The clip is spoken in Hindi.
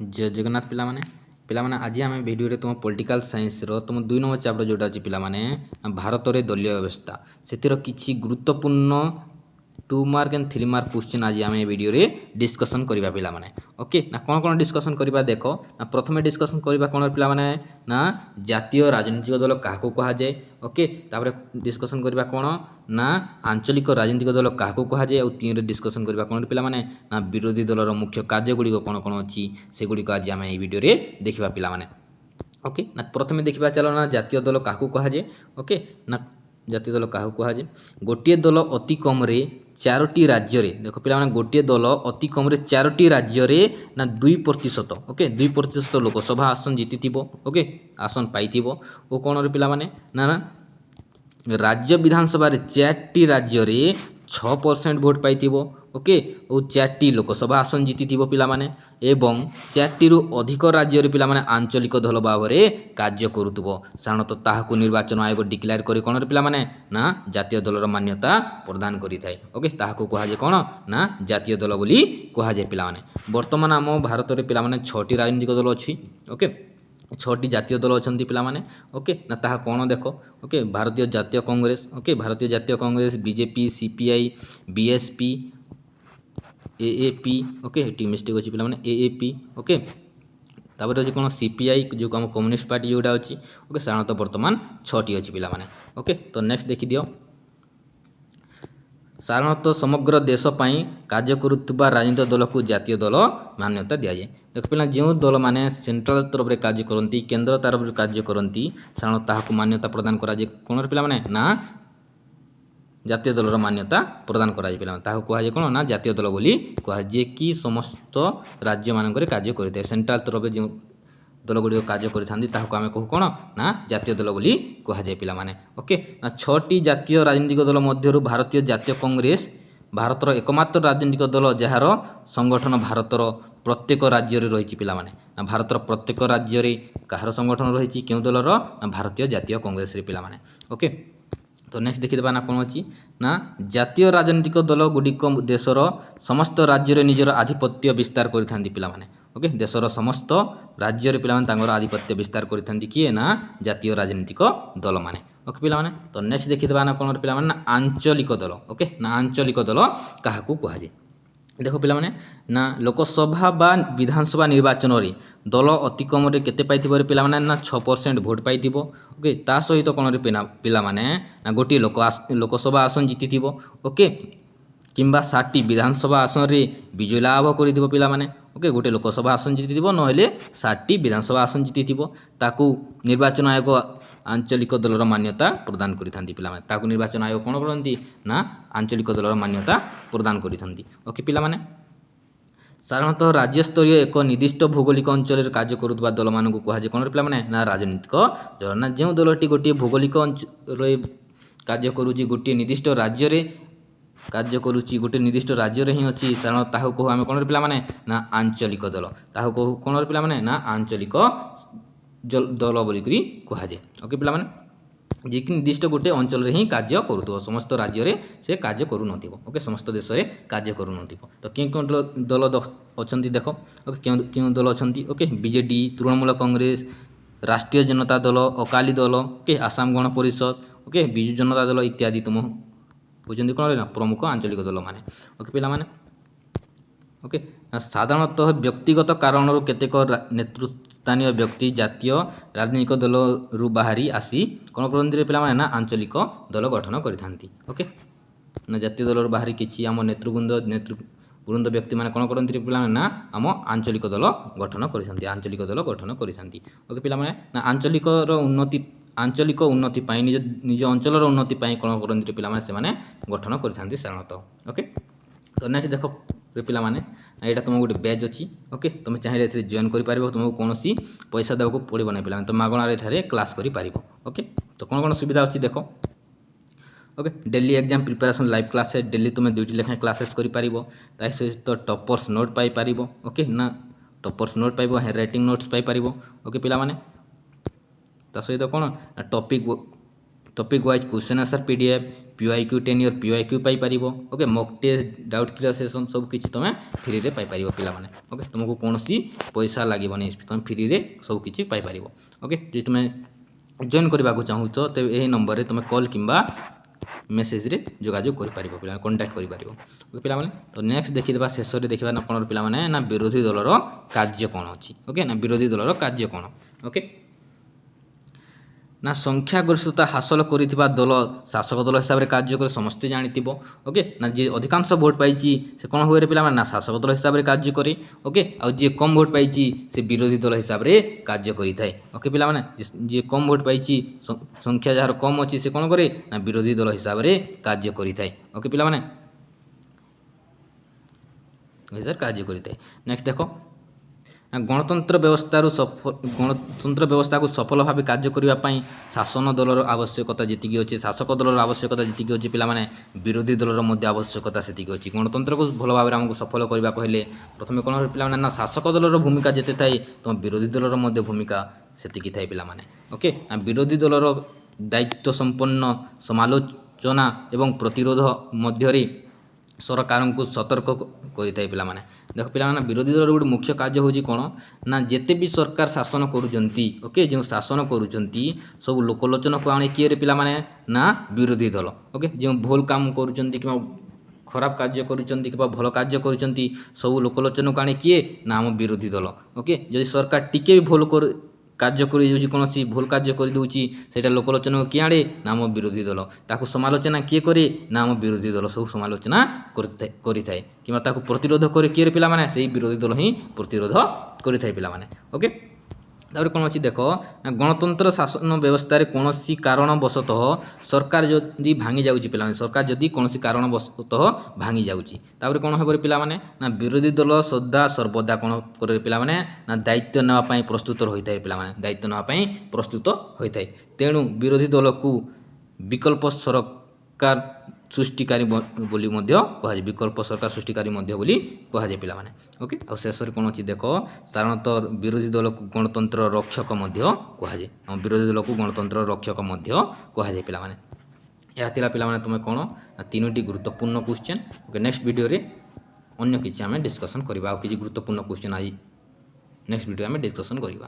जय जगन्नाथ पिलामाने आज आम भिडियो तुम पॉलिटिकल साइंस तुम 2 नंबर चैप्टर जोटा अच्छी पिलामाने भारत में दलीय व्यवस्था से किसी गुरुत्वपूर्ण 2 मार्क एंड 3 मार्क क्वेश्चन आज आम भिडियो डिस्कसन करवा पिलामाने ओके ना कौन डिस्कसन करवा देख ना प्रथम डिस्कसन करवा कौन पिलामाने ना जातीय राजनीतिक दल क्या कहुए ओके तापर डिस्कसन करवा कौन ना आंचलिक राजनीतिक दल क्या कहुए और 3 डिस्कसन करवा कौन पिलामाने ना विरोधी दलर मुख्य कार्य गुड़िक कौन कौन अच्छी से गुड़िक आज आम ये भिडियो देखा पिलामाने ओके ना प्रथम देखा चलो ना जातीय दल क्या कहुए ओके ना जातीय दल क्या कहुए गोटे दल अति कम 4टी राज्य देख पे गोटे दल अति कम 4टी राज्य ना 2% ओके 2% लोकसभा आसन जीति ओके आसन पाई और कौन पे ना राज्य विधानसभा 4टी राज्य 6% भोट पाई ओके और 4टी लोकसभा आसन जीति पिलामाने एवं 4टी अधिक राज्य पिलामाने आंचलिक दल भाव में कार्य करुथबो साधारणतः ताहाकु निर्वाचन आयोग डिक्लेयर करी कौन पिलामाने ना जातीय दलर मान्यता प्रदान करि थाए ओके ताहाकु कहुए कौन ना जातीय दल बोली कहुए पिलामाने वर्तमान आम भारत में पिलामाने 6टी राजनीतिक दल अच्छी ओके 6टी जातीय दल अच्छा पिलामाने ओके ना ताहा कौन देख ओके भारतीय जातीय कांग्रेस ओके भारतीय जातीय Congress BJP CPI BSP AAP okay T mistake अच्छी पिलामाने एएपी ओके तापर अच्छी कौन सीपीआई जो आम कम्युनिस्ट पार्टी जोटा अच्छी ओके साधारणतः वर्तमान 6टी अच्छी पिलामाने ओके तो नेक्स्ट देखिदियो साधारणतः समग्र देश पाई कार्य करुवा राजनीतिक दल को जातीय दल मान्यता दि जाए देख पे जो दल मैंने सेंट्रल तरफ से कार्य करती केन्द्र तरफ कार्य करती साधारणतः ताहाकु मान्यता प्रदान करा कौन पे ना जातीय दलर मान्यता प्रदान कराए पे कहुए कौन ना जातीय दल बोली कहुए कि समस्त राज्य मानक कार्य करते सेंट्रल तरफ जो दल गुड़िक कार्य करें कहू कौन ना जातीय दल बोली कहुए पे ओके ना 6टी जातीय राजनीतिक दल मध्य भारतीय जातीय कांग्रेस भारतर एकमात्र राजनीतिक दल जार संगठन भारतर प्रत्येक राज्य रही पिलामाने ना भारतर प्रत्येक राज्य कहार संगठन रही क्यों दलर ना भारतीय जातीय कांग्रेस पिलामाने ओके तो नेक्स्ट देखिदेबा ना कौन अच्छी ना जातीय राजनीतिक दल गुड़िक देशर समस्त राज्य निजर आधिपत्य विस्तार करथांती पिलामाने ओके देशर समस्त राज्य पिलामाने आधिपत्य विस्तार करथांती किए ना जातीय राजनीतिक दल माने ओके पिलामाने तो नेक्स्ट देखिदेबा ना कौन पिलामाने ना आंचलिक दल ओके ना आंचलिक दल काहाकु कहुए देख पे ना लोकसभा बा विधानसभा निर्वाचन रे दल अति कम केते पाई पे ना 6% भोट पाई ओके ता सहित कौन पिला ना गोटे लोकसभा आसन जीति ओके किंबा 60टी विधानसभा आसन रे विजय लाभ कर पिलामाने ओके गोटे लोकसभा आसन जीति ना 60टी विधानसभा आसन जीति ताकू निर्वाचन आयोग आंचलिक दलर मान्यता प्रदान करिथांती पिलामाने ताकू निर्वाचन आयोग कौन करती ना आंचलिक दलर मान्यता प्रदान करिथांती ओके पिलामाने साधारणतः राज्यस्तरीय एक निर्दिष्ट भौगोलिक अंचल कार्य करुवा दल मानक कहुए कौन पिलामाने ना राजनीतिक दल ना जो दलटी गोटे भौगोलिक अंचल कार्य करुची गोटे निर्दिष्ट राज्य कार्य करुची गोटे निर्दिष्ट राज्य ही अच्छी साधारण ताहू कहू आम कौन पिलामाने ना आंचलिक दल ताहू कहू कौन पिलामाने ना आंचलिक दल बोलिक कहुए ओके पिलामाने जी कि निर्दिष्ट गोटे अंचल ही कार्य करुव समस्त राज्य में से कार्य करू ओके समस्त देश में कार्य करू तो क्यों दल अच्छा देख ओके क्यों दल अच्छा ओके बीजेडी तृणमूल कांग्रेस राष्ट्रीय जनता दल अकाली दल ओके आसाम गण परिषद ओके विजु जनता दल इत्यादि तुम बुझे कौन ना प्रमुख आंचलिक दल माने ओके पिलामाने ओके साधारणतः व्यक्तिगत कारण केतेक नेतृस्थानीय व्यक्ति जातीय राजनीतिक दल रु बाहरी आसी कौन करते पे ना आंचलिक दल गठन करथांती ओके ना जातीय दल बाहरी किसी आम नेतृवृंद व्यक्ति मैंने कौन करते पे ना आम आंचलिक दल गठन करथांती आंचलिक दल गठन करथांती ओके पिला ना आंचलिक उन्नति निज निज अंचल उन्नति कौन करते पे गठन करथांती साधारणतः ओके तो नेक्स्ट देख पिलामाने यहाँ तुम गोटे बैच अच्छी ओके तुम चाहिए जॉइन कर तुमको कौन पैसा देवाक पड़ो ना पे तो मागणार क्लास कर ओके तो कौन कौन सुविधा अच्छी देख okay daily exam preparation live class daily तुम 2टी लेखा क्लासेस कर सहित टॉपर्स नोट पाइपर ओके ना टॉपर्स नोट पाइब हैंड राइटिंग नोट्स पाइपर ओके पिलामाने ता सहित कौन topic wise question answer PDF PYQ 10 year PYQ ପାଇପାରିବ। Okay, mock test, doubt clear session ସବୁ କିଛି ତୁମେ ଫ୍ରିରେ ପାଇପାରିବ ପିଲାମାନେ। ଓକେ, ତୁମକୁ କୌଣସି ପଇସା ଲାଗିବନି, ତୁମେ ଫ୍ରିରେ ସବୁ କିଛି ପାଇପାରିବ। ଓକେ, ଯଦି ତୁମେ ଜଏନ୍ କରିବାକୁ ଚାହୁଁଛ ତେବେ ଏହି ନମ୍ବରରେ ତୁମେ କଲ୍ କିମ୍ବା ମେସେଜରେ ଯୋଗାଯୋଗ କରିପାରିବ, ପିଲା କଣ୍ଟାକ୍ଟ କରିପାରିବ। ଓକେ ପିଲାମାନେ, ତ ନେକ୍ସଟ ଦେଖିଦେବା, ଶେଷରେ ଦେଖିବା ନା କ'ଣ ପିଲାମାନେ, ନା ବିରୋଧୀ ଦଳର କାର୍ଯ୍ୟ କ'ଣ ଅଛି। ଓକେ, ନା ବିରୋଧୀ ଦଳର କାର୍ଯ୍ୟ କ'ଣ। ଓକେ, ନା ସଂଖ୍ୟାଗରିଷ୍ଠତା ହାସଲ କରିଥିବା ଦଳ ଶାସକ ଦଳ ହିସାବରେ କାର୍ଯ୍ୟ করে ସମସ୍ତେ ଜାଣିଥିବ। ଓକେ, ନା ଯିଏ ଅଧିକାଂଶ ଭୋଟ ପାଇଛି ସେ କ'ଣ ହୁଏ ପିଲାମାନେ, ନା ଶାସକ ଦଳ ହିସାବରେ କାର୍ଯ୍ୟ କରେ। ଓକେ, ଆଉ ଯିଏ କମ୍ ଭୋଟ ପାଇଛି ସେ ବିରୋଧୀ ଦଳ ହିସାବରେ କାର୍ଯ୍ୟ କରିଥାଏ। ଓକେ ପିଲାମାନେ, ଯିଏ କମ୍ ଭୋଟ ପାଇଛି, ସଂଖ୍ୟା ଯାହାର କମ୍ ଅଛି ସେ କ'ଣ କରେ, ନା ବିରୋଧୀ ଦଳ ହିସାବରେ କାର୍ଯ୍ୟ କରିଥାଏ। ଓକେ ପିଲାମାନେ, କାର୍ଯ୍ୟ କରିଥାଏ। ନେକ୍ସଟ ଦେଖ, ଗଣତନ୍ତ୍ର ବ୍ୟବସ୍ଥାକୁ ସଫଳ ଭାବେ କାର୍ଯ୍ୟ କରିବା ପାଇଁ ଶାସନ ଦଳର ଆବଶ୍ୟକତା ଯେତିକି ଅଛି, ଶାସକ ଦଳର ଆବଶ୍ୟକତା ଯେତିକି ଅଛି ପିଲାମାନେ, ବିରୋଧୀ ଦଳର ମଧ୍ୟ ଆବଶ୍ୟକତା ସେତିକି ଅଛି। ଗଣତନ୍ତ୍ରକୁ ଭଲ ଭାବରେ ଆମକୁ ସଫଳ କରିବାକୁ ହେଲେ ପ୍ରଥମେ କ'ଣ ହୁଏ ପିଲାମାନେ, ନା ଶାସକ ଦଳର ଭୂମିକା ଯେତେ ଥାଏ ତୁମ ବିରୋଧୀ ଦଳର ମଧ୍ୟ ଭୂମିକା ସେତିକି ଥାଏ ପିଲାମାନେ। ଓକେ, ନା ବିରୋଧୀ ଦଳର ଦାୟିତ୍ୱ ସମ୍ପନ୍ନ ସମାଲୋଚନା ଏବଂ ପ୍ରତିରୋଧ ମଧ୍ୟରେ ସରକାରଙ୍କୁ ସତର୍କ କରିଥାଏ ପିଲାମାନେ। ଦେଖ ପିଲାମାନେ, ବିରୋଧୀ ଦଳର ଗୋଟେ ମୁଖ୍ୟ କାର୍ଯ୍ୟ ହେଉଛି କ'ଣ, ନା ଯେତେ ବି ସରକାର ଶାସନ କରୁଛନ୍ତି, ଓକେ, ଯେଉଁ ଶାସନ କରୁଛନ୍ତି ସବୁ ଲୋକଲୋଚନକୁ ଆଣେ କିଏରେ ପିଲାମାନେ, ନା ବିରୋଧୀ ଦଳ। ଓକେ, ଯେଉଁ ଭୁଲ କାମ କରୁଛନ୍ତି କିମ୍ବା ଖରାପ କାର୍ଯ୍ୟ କରୁଛନ୍ତି କିମ୍ବା ଭଲ କାର୍ଯ୍ୟ କରୁଛନ୍ତି ସବୁ ଲୋକଲୋଚନକୁ ଆଣେ କିଏ, ନା ଆମ ବିରୋଧୀ ଦଳ। ଓକେ, ଯଦି ସରକାର ଟିକେ ବି ଭୁଲ କାର୍ଯ୍ୟ କରିଦେଉଛି, କୌଣସି ଭୁଲ କାର୍ଯ୍ୟ କରିଦେଉଛି, ସେଇଟା ଲୋକଲୋଚନକୁ କିଏ ଆଣେ, ନା ଆମ ବିରୋଧୀ ଦଳ। ତାକୁ ସମାଲୋଚନା କିଏ କରେ, ନା ଆମ ବିରୋଧୀ ଦଳ ସବୁ ସମାଲୋଚନା କରିଥାଏ କିମ୍ବା ତାକୁ ପ୍ରତିରୋଧ କରେ କିଏ ପିଲାମାନେ, ସେଇ ବିରୋଧୀ ଦଳ ହିଁ ପ୍ରତିରୋଧ କରିଥାଏ ପିଲାମାନେ। ଓକେ, ତାପରେ କ'ଣ ଅଛି ଦେଖ, ନା ଗଣତନ୍ତ୍ର ଶାସନ ବ୍ୟବସ୍ଥାରେ କୌଣସି କାରଣବଶତଃ ସରକାର ଯଦି ଭାଙ୍ଗି ଯାଉଛି ପିଲାମାନେ, ସରକାର ଯଦି କୌଣସି କାରଣବଶତଃ ଭାଙ୍ଗି ଯାଉଛି, ତାପରେ କ'ଣ ହେବ ପିଲାମାନେ, ନା ବିରୋଧୀ ଦଳ ସଦା ସର୍ବଦା କ'ଣ କରେ ପିଲାମାନେ, ନା ଦାୟିତ୍ୱ ନେବା ପାଇଁ ପ୍ରସ୍ତୁତ ରହିଥାଏ ପିଲାମାନେ, ଦାୟିତ୍ୱ ନେବା ପାଇଁ ପ୍ରସ୍ତୁତ ହୋଇଥାଏ। ତେଣୁ ବିରୋଧୀ ଦଳକୁ ବିକଳ୍ପ ସରକାର ସୃଷ୍ଟିକାରୀ ବୋଲି ମଧ୍ୟ କୁହାଯାଏ, ବିକଳ୍ପ ସରକାର ସୃଷ୍ଟିକାରୀ ମଧ୍ୟ ବୋଲି କୁହାଯାଏ ପିଲାମାନେ। ଓକେ, ଆଉ ଶେଷରେ କ'ଣ ଅଛି ଦେଖ, ସାଧାରଣତଃ ବିରୋଧୀ ଦଳକୁ ଗଣତନ୍ତ୍ର ରକ୍ଷକ ମଧ୍ୟ କୁହାଯାଏ। ଆମ ବିରୋଧୀ ଦଳକୁ ଗଣତନ୍ତ୍ର ରକ୍ଷକ ମଧ୍ୟ କୁହାଯାଏ ପିଲାମାନେ। ଏହା ଥିଲା ପିଲାମାନେ ତୁମେ କ'ଣ, ନା 3ଟି ଗୁରୁତ୍ୱପୂର୍ଣ୍ଣ କ୍ୱେଶ୍ଚନ୍। ଓକେ, ନେକ୍ସଟ ଭିଡ଼ିଓରେ ଅନ୍ୟ କିଛି ଆମେ ଡିସ୍କସନ୍ କରିବା, ଆଉ କିଛି ଗୁରୁତ୍ୱପୂର୍ଣ୍ଣ କ୍ୱେଶ୍ଚନ୍ ଆଜି ନେକ୍ସଟ ଭିଡ଼ିଓ ଆମେ ଡିସ୍କସନ୍ କରିବା।